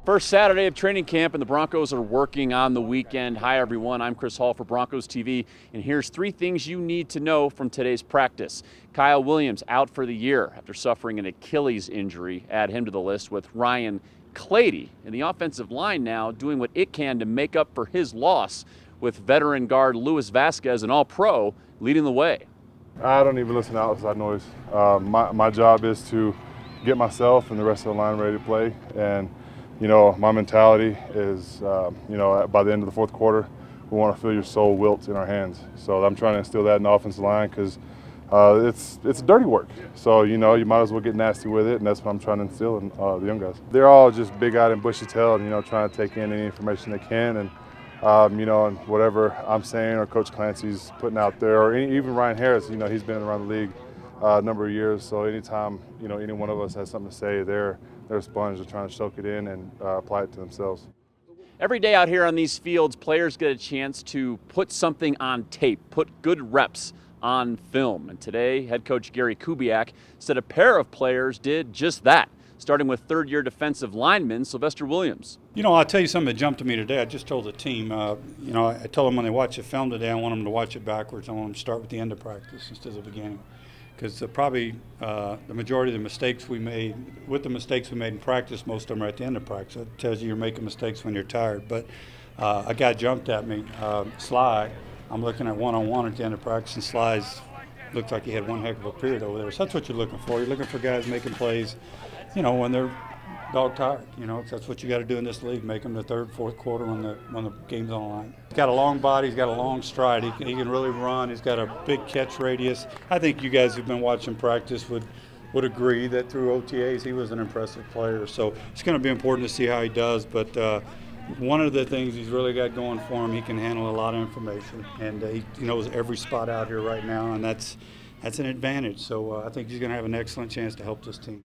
First Saturday of training camp, and the Broncos are working on the weekend. Hi, everyone. I'm Chris Hall for Broncos TV, and here's 3 things you need to know from today's practice. Kyle Williams out for the year after suffering an Achilles injury. Add him to the list with Ryan Clady. And the offensive line now doing what it can to make up for his loss, with veteran guard Luis Vasquez, an all-pro, leading the way. I don't even listen to outside noise. My job is to get myself and the rest of the line ready to play. And you know, my mentality is, you know, by the end of the fourth quarter, we want to feel your soul wilt in our hands. So I'm trying to instill that in the offensive line because it's dirty work. So, you know, you might as well get nasty with it, and that's what I'm trying to instill in the young guys. They're all just big-eyed and bushy-tailed, you know, trying to take in any information they can. And, you know, and whatever I'm saying or Coach Clancy's putting out there, or even Ryan Harris, you know, he's been around the league a number of years. So anytime, you know, any one of us has something to say, they're a sponge. They're trying to soak it in and apply it to themselves. Every day out here on these fields, players get a chance to put something on tape, put good reps on film. And today, head coach Gary Kubiak said a pair of players did just that, starting with third-year defensive lineman Sylvester Williams. You know, I'll tell you something that jumped to me today. I just told the team, you know, I told them when they watch the film today, I want them to watch it backwards. I want them to start with the end of practice instead of the beginning. Because probably the majority of the mistakes we made, with the mistakes we made in practice, most of them are at the end of practice. It tells you you're making mistakes when you're tired. But a guy jumped at me, Sly. I'm looking at one-on-one at the end of practice, and Sly's looked like he had one heck of a period over there. So that's what you're looking for. You're looking for guys making plays, you know, when they're dog tired. You know, that's what you got to do in this league, make them the third, fourth quarter when the game's on the line. He's got a long body, he's got a long stride, he can really run, he's got a big catch radius. I think you guys who've been watching practice would agree that through OTAs he was an impressive player. So it's going to be important to see how he does, but one of the things he's really got going for him, he can handle a lot of information, and he knows every spot out here right now, and that's an advantage. So I think he's going to have an excellent chance to help this team.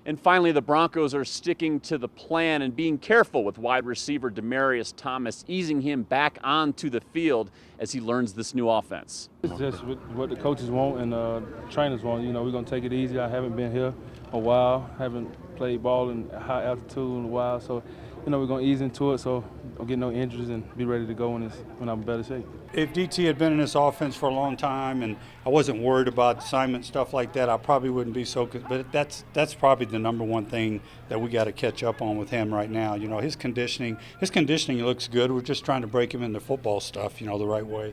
And finally, the Broncos are sticking to the plan and being careful with wide receiver Demaryius Thomas, easing him back onto the field as he learns this new offense. It's just what the coaches want and trainers want. You know, we're going to take it easy. I haven't been here a while, haven't played ball in high altitude in a while. So, you know, we're going to ease into it so don't get no injuries and be ready to go when I'm in better shape. If DT had been in this offense for a long time and I wasn't worried about assignment stuff like that, I probably wouldn't be so good. But that's probably the #1 thing that we got to catch up on with him right now. You know, his conditioning looks good. We're just trying to break him into football stuff, you know, the right way.